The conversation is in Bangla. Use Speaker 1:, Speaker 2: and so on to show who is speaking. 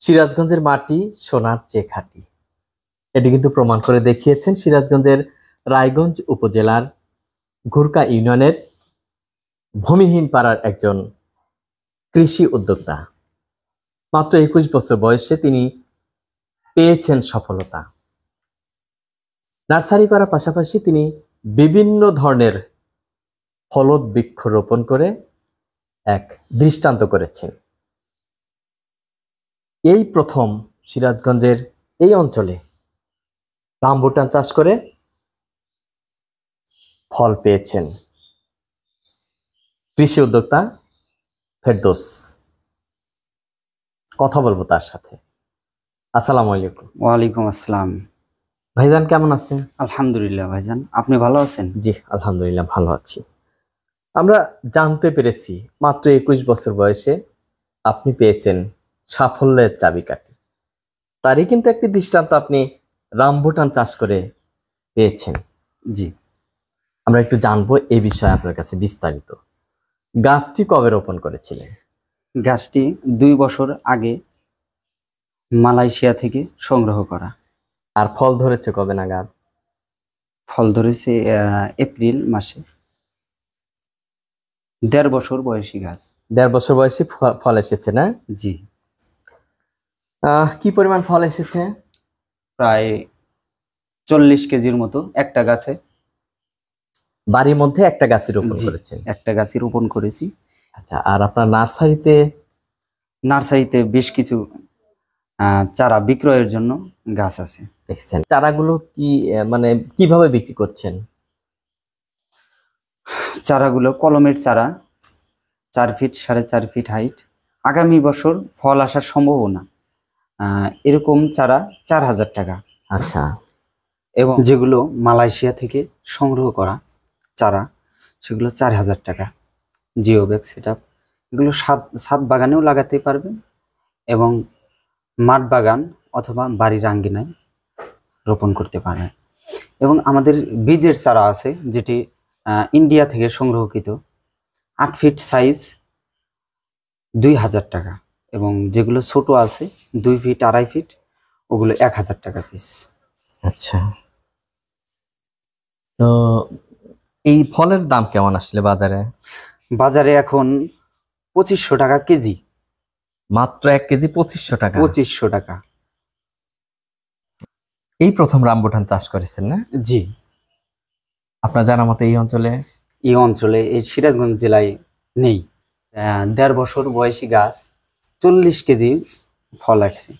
Speaker 1: সিরাজগঞ্জের মাটি সোনার চেয়ে খাঁটি, এটি কিন্তু প্রমাণ করে দেখিয়েছেন সিরাজগঞ্জের রায়গঞ্জ উপজেলার ঘুরকা ইউনিয়নের ভূমিহীন পাড়ার একজন কৃষি উদ্যোক্তা। মাত্র 21 বছর বয়সে তিনি পেয়েছেন সফলতা। নার্সারি করার পাশাপাশি তিনি বিভিন্ন ধরনের ফলদ বৃক্ষ রোপণ করে এক দৃষ্টান্ত করেছেন। এই প্রথম সিরাজগঞ্জের এই অঞ্চলে রামবুটান চাষ করে ফল পেয়েছেন কৃষি উদ্যোক্তা ফেরদৌস। কথা বলবো তার সাথে। আসসালামু আলাইকুম।
Speaker 2: ওয়ালাইকুম আসসালাম।
Speaker 1: ভাইজান কেমন আছেন?
Speaker 2: আলহামদুলিল্লাহ ভাইজান, আপনি ভালো আছেন?
Speaker 1: জি আলহামদুলিল্লাহ ভালো আছি। আমরা জানতে পেরেছি মাত্র 21 বছর বয়সে আপনি পেয়েছেন সাফল্যের চাবিকাঠি। তারই কিন্তু একটি দৃষ্টান্ত আপনি রামবুটান চাষ করে পেয়েছেন।
Speaker 2: জি,
Speaker 1: আমরা একটু জানবো এই বিষয়ে আপনার কাছে বিস্তারিত। গাছটি কবে রোপণ করেছিলেন?
Speaker 2: গাছটি 2 বছর আগে মালয়েশিয়া থেকে সংগ্রহ করা।
Speaker 1: আর ফল ধরেছে কবে নাগাদ?
Speaker 2: ফল ধরেছে এপ্রিল মাসে। 1.5 বছর বয়সী গাছ।
Speaker 1: 1.5 বছর বয়সে ফল এসেছে না?
Speaker 2: জি,
Speaker 1: কি পরিমাণ ফল এসেছে?
Speaker 2: প্রায় 40 কেজির মতো একটা গাছে।
Speaker 1: বাড়ির মধ্যে একটা গাছই রোপণ
Speaker 2: জি,
Speaker 1: করেছেন?
Speaker 2: একটা গাছই রোপণ করেছি।
Speaker 1: আচ্ছা, আর আপনার
Speaker 2: নার্সারিতে বেশ কিছু চারা বিক্রয়ের জন্য গাছ আছে।
Speaker 1: দেখছেন চারাগুলো কি মানে কিভাবে বিক্রি করছেন?
Speaker 2: চারাগুলো কলমের চারা, 4 ফিট 4.5 ফিট হাইট। আগামী বছর ফল আসার সম্ভাবনা। এরকম চারা 4,000 টাকা।
Speaker 1: আচ্ছা,
Speaker 2: এবং যেগুলো মালয়েশিয়া থেকে সংগ্রহ করা চারা, সেগুলো 4,000 টাকা। Geo bag setup. এগুলো ছাদ বাগানেও লাগাতে পারবেন এবং মাঠ বাগান অথবা বাড়ির আঙ্গিনায় রোপণ করতে পারবেন। এবং আমাদের বীজের চারা আছে, যেটি ইন্ডিয়া থেকে সংগ্রহকৃত, 8 ফিট সাইজ, 2,000 টাকা। এবং যেগুলো ছোট আছে 2 ফিট 2.5 ফিট, ওগুলো 1,000 টাকা পিস।
Speaker 1: আচ্ছা, তো এই ফলের দাম কেমন আসলে বাজারে?
Speaker 2: বাজারে এখন 2500 টাকা কেজি।
Speaker 1: মাত্র 1 কেজি 2500 টাকা?
Speaker 2: 2500 টাকা।
Speaker 1: এই প্রথম রামবুটান চাষ করেছেন না?
Speaker 2: জি,
Speaker 1: আপনার জানা মতে এই
Speaker 2: অঞ্চলে এই সিরাজগঞ্জ জেলায় নেই। 1.5 বছর বয়সী গাছ 40 কেজি ফল আসছে।